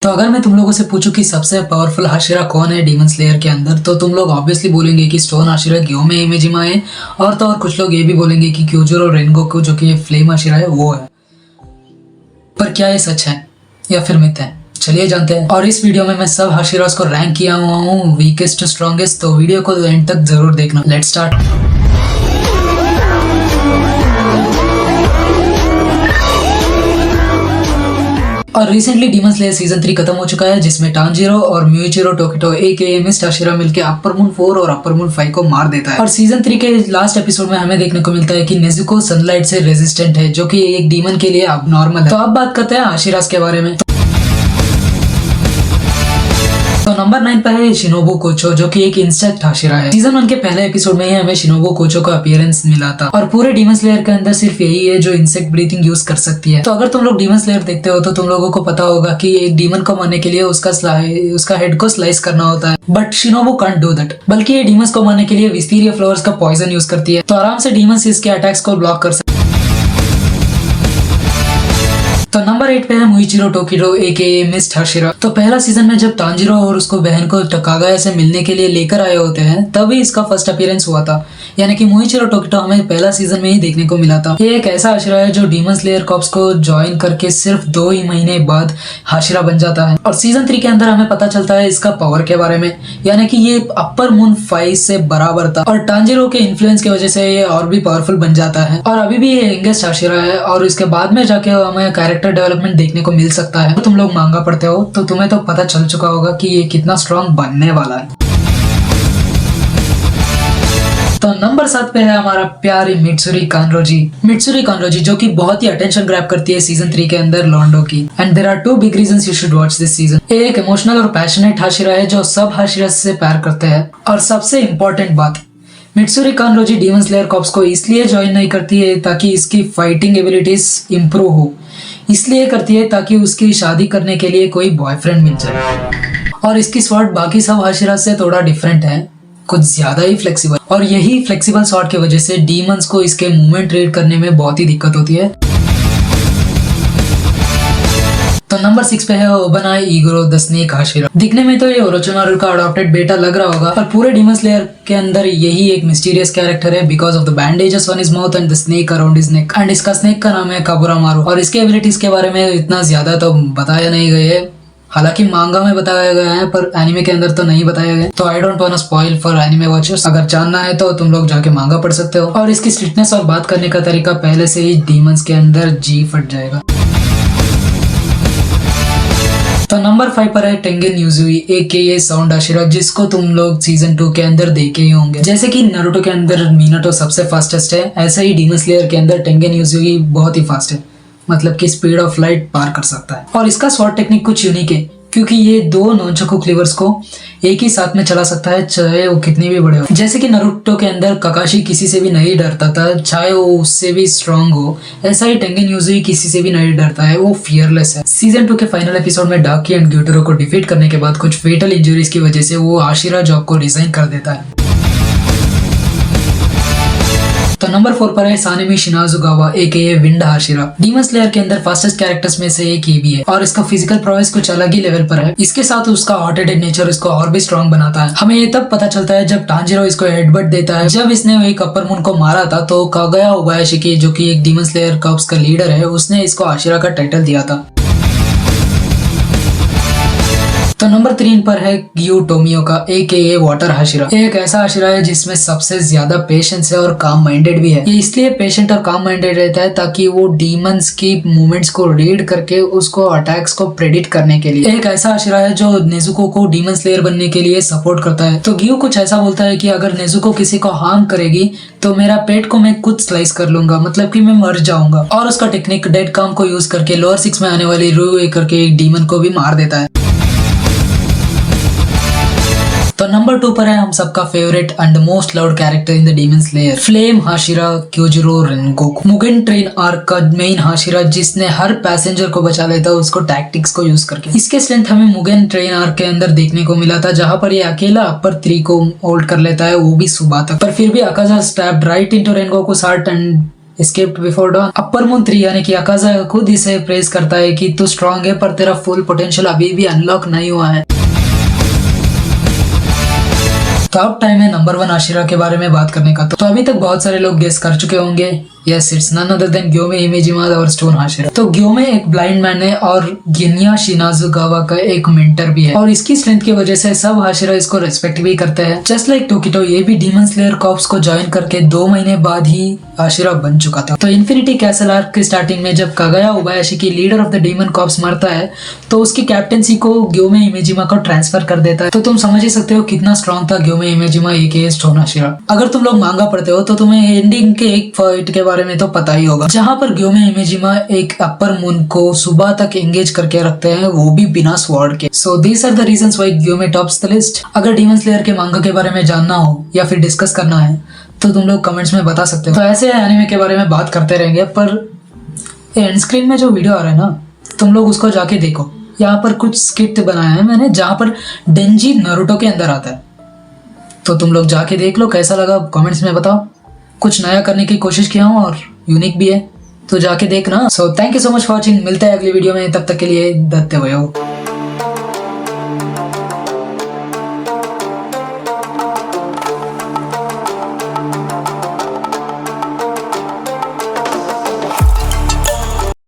तो अगर मैं तुम लोगों से पूछूं कि सबसे पावरफुल हाशिरा कौन है डीमन स्लेयर के अंदर, तो तुम लोग ऑब्वियसली बोलेंगे कि स्टोन हाशिरा ग्योमे इमेजिमा है। और तो और कुछ लोग ये भी बोलेंगे कि क्यूजरो रेनगोकू जो कि फ्लेम हाशिरा है वो है। पर क्या ये सच है या फिर मिथ है? चलिए जानते हैं। और इस वीडियो में मैं सब हाशिरास को रैंक किया हुआ हूँ वीकेस्ट टू स्ट्रॉन्गेस्ट, तो वीडियो को एंड तक जरूर देखना। Let's start. और रिसेंटली डीमन स्लेयर सीजन 3 खत्म हो चुका है, जिसमें टांजीरो और म्यूइचिरो टोकिटो एके मिस्ट हाशिरा मिलकर अपर मून 4 और अपर मून 5 को मार देता है। और सीजन 3 के लास्ट एपिसोड में हमें देखने को मिलता है कि नेजुको सनलाइट से रेजिस्टेंट है, जो कि एक डीमन के लिए अब नॉर्मल है। तो अब बात करते हैं हाशिरास के बारे में। तो नंबर 9 पर है शिनोबु कोचो, जो कि एक इंसेक्ट हाशिरा है। सीजन 1 के पहले एपिसोड में ही हमें शिनोबु कोचो का अपीयरेंस मिला था। और पूरे डीमन स्लेयर के अंदर सिर्फ यही है जो इंसेक्ट ब्रीथिंग यूज कर सकती है। तो अगर तुम लोग डीमन स्लेयर देखते हो तो तुम लोगों को पता होगा कि एक डीमन को मारने के लिए उसका हेड को स्लाइस करना होता है। बट शिनोबु कांट डू दैट, बल्कि ये डीमंस को मारने के लिए विस्टीरिया फ्लावर्स का पॉइजन यूज करती है। तो आराम से डीमंस इसके अटैक्स को ब्लॉक कर सकते हैं। तो नंबर 8 पे है म्यूइचिरो टोकिटो एके मिस्ट हाशिरा। तो पहला सीजन में जब तांजीरो और उसको बहन को कागाया से मिलने के लिए लेकर आए होते हैं, तभी इसका फर्स्ट अपीयरेंस हुआ था। यानी कि म्यूइचिरो टोकिटो हमें पहला सीजन में ही देखने को मिला था। ये एक ऐसा हाशिरा है जो डीमन स्लेयर कॉर्प्स को ज्वाइन करके सिर्फ 2 ही महीने बाद हाशिरा बन जाता है। और सीजन 3 के अंदर हमें पता चलता है इसका पावर के बारे में, यानी कि ये अपर मून 5 से बराबर था। और टांजीरो के इन्फ्लुएंस की वजह से ये और भी पावरफुल बन जाता है। और अभी भी ये यंगेस्ट हाशिरा है, और इसके बाद में जाके हमें कैरेक्टर डेवलपमेंट देखने को मिल सकता है। तो तुम लोग मांगा पढ़ते हो तो तुम्हें तो पता चल चुका होगा कि ये कितना स्ट्रॉन्ग बनने वाला है। तो नंबर 7 पे है हमारा प्यारी मित्सुरी कानरोजी, जो कि बहुत ही अटेंशन ग्रैब करती है सीजन 3 के अंदर लॉन्डो की। And there are 2 big reasons you should watch this season. एक इमोशनल और पैशनेट हाशिरा है जो सब हाशिरा से प्यार करते हैं। और सबसे इम्पोर्टेंट बात, मित्सुरी कानरोजी डीमन स्लेयर कॉर्प्स को इसलिए ज्वाइन नहीं करती है ताकि इसकी फाइटिंग एबिलिटीज इंप्रूव हो, इसलिए करती है ताकि उसकी शादी करने के लिए कोई बॉयफ्रेंड मिल जाए। और इसकी स्वॉर्ड बाकी सब हाशिरा से थोड़ा डिफरेंट है, कुछ ज्यादा ही फ्लेक्सिबल। और यही फ्लेक्सिबल स्वॉर्ड की वजह से डीमंस को इसके मूवमेंट रीड करने में बहुत ही दिक्कत होती है। तो नंबर 6 पे है ओबनाई ईगोरो द स्नेक हाशिरा। दिखने में तो ये ओरोचिमारू का अडॉप्टेड बेटा लग रहा होगा, पर पूरे डीमन स्लेयर के अंदर यही एक मिस्टीरियस कैरेक्टर है because of the bandages on his mouth and the snake around his neck. And इसका स्नेक का नाम है काबुरामारू। और इसके एबिलिटीज के बारे में इतना ज्यादा तो बताया नहीं गया है, हालांकि मांगा में बताया गया है, पर एनिमे के अंदर तो नहीं बताया गया। तो I don't want to spoil for anime watchers. अगर जानना है तो तुम लोग जाके मांगा पढ़ सकते हो। और इसकी स्ट्रिक्टनेस और बात करने का तरीका पहले से ही डीमंस के अंदर जी फट जाएगा। तो नंबर 5 पर है टेंगेन यूजुई एके साउंड हाशिरा, जिसको तुम लोग सीजन 2 के अंदर देखे ही होंगे। जैसे कि नारुतो के अंदर मीनाटो सबसे फास्टेस्ट है, ऐसे ही डीमन स्लेयर के अंदर टेंगेन यूजुई बहुत ही फास्ट है, मतलब कि स्पीड ऑफ लाइट पार कर सकता है। और इसका स्वॉर्ड टेक्निक कुछ यूनिक है, क्योंकि ये 2 नॉनचोकू क्लीवर्स को एक ही साथ में चला सकता है, चाहे वो कितने भी बड़े हो। जैसे कि नारुतो के अंदर काकाशी किसी से भी नहीं डरता था, चाहे वो उससे भी स्ट्रांग हो, ऐसा ही टेंगेन यूजुई किसी से भी नहीं डरता है, वो फियरलेस है। सीजन 2 के फाइनल एपिसोड में डाकी एंड ग्यूटरो को डिफीट करने के बाद कुछ फेटल इंजरीज की वजह से वो हाशिरा जॉब को रिजाइन कर देता है। तो नंबर 4 पर है सानेमी शिनाजुगावा एके विंड हाशिरा। डीमन स्लेयर के अंदर फास्टेस्ट कैरेक्टर्स में से एक ये भी है, और इसका फिजिकल प्रोग्रेस कुछ अलग ही लेवल पर है। इसके साथ उसका हॉट हेडेड नेचर इसको और भी स्ट्रॉन्ग बनाता है। हमें ये तब पता चलता है जब टांजीरो इसको हेडबट देता है। जब इसने एक अपर मून को मारा था तो कागया ओबायाशी, जो कि एक डीमन स्लेयर कॉर्प्स का लीडर है, उसने इसको हाशिरा का टाइटल दिया था। तो नंबर 3 पर है ग्यू टोमियोका एके वाटर हाशिरा। एक ऐसा हाशिरा है जिसमें सबसे ज्यादा पेशेंस है और काम माइंडेड भी है। ये इसलिए पेशेंट और काम माइंडेड रहता है ताकि वो डीमंस की मूवमेंट्स को रीड करके उसको अटैक्स को प्रेडिक्ट करने के लिए। एक ऐसा हाशिरा है जो नेजुको को डीमन स्लेयर बनने के लिए सपोर्ट करता है। तो ग्यू कुछ ऐसा बोलता है कि अगर नेजुको किसी को हार्म करेगी तो मेरा पेट को मैं खुद स्लाइस कर लूंगा, मतलब कि मैं मर जाऊंगा। और उसका टेक्निक डेड काम को यूज करके लोअर 6 में आने वाली रूए करके एक डीमन को भी मार देता है। तो नंबर 2 पर है हम सबका favourite and most loved character in the Demon Slayer, flame Hashira Kyojuro Rengoku. Mugen train arc का मेन हाशिरा, जिसने हर पैसेंजर को बचा लेता है उसको टैक्टिक्स को यूज करके। इसके स्ट्रेंथ हमें मुगेन ट्रेन आर्क के अंदर देखने को मिला था, जहां पर ये अकेला अपर 3 को होल्ड कर लेता है, वो भी सुबह तक। पर फिर भी Akaza stabbed right into Rengoku's heart and escaped before dawn. Upper moon 3 यानी कि अकाजा खुद इसे प्रेज करता है कि तू स्ट्रांग है पर तेरा फुल पोटेंशियल अभी भी अनलॉक नहीं हुआ है। तो अब टाइम है नंबर 1 आशिरा के बारे में बात करने का। तो अभी तक बहुत सारे लोग गेस कर चुके होंगे, yes it's none other than Gyomei Himejima और स्टोन हाशिरा। तो ग्योमे एक ब्लाइंड मैन है और गिन्या शिनाजुगावा का एक मेंटर भी है और इसकी स्ट्रेंथ की वजह से सब हाशिरा इसको रेस्पेक्ट भी करते हैं। जस्ट लाइक टोकिटो, ये भी डीमन स्लेयर कॉर्प्स को ज्वाइन करके 2 महीने बाद ही हाशिरा बन चुका था। तो इन्फिनिटी कैसल आर्क की स्टार्टिंग में जब कागाया उबायाशी की leader of the demon corps मरता है तो उसकी कैप्टेंसी को ग्योमे हिमेजिमा को ट्रांसफर कर देता है। तो तुम समझ ही सकते हो कितना स्ट्रॉन्ग था ग्योमे हिमेजिमा एके स्टोन हाशिरा। अगर तुम लोग मांगा पढ़ते हो तो तुम्हें एंडिंग के एक फाइट के बारे में तो पता ही होगा, जहां पर ग्योमे हिमेजिमा एक अपर मून को सुबह तक एंगेज करके रखते हैं, वो भी बिना स्वॉर्ड के। So these are the reasons why Gyomei tops the list. अगर डीमन स्लेयर के मांगा के बारे में जानना हो या फिर डिस्कस करना है तो तुम लोग कमेंट्स में बता सकते हो। तो ऐसे एनिमे के बारे में बात करते रहेंगे, पर एंड स्क्रीन में जो वीडियो आ रहा है ना, तुम लोग उसको जाके देखो। यहाँ पर कुछ स्क्रिप्ट बनाया है मैंने जहाँ पर डेंजी नारुतो के अंदर आता है, तो तुम लोग जाके देख लो। कैसा लगा कमेंट्स में बताओ। कुछ नया करने की कोशिश किया हूँ और यूनिक भी है, तो जाके देखना। So thank you so much for watching. मिलते हैं अगली वीडियो में, तब तक के लिए दत्ते भयो।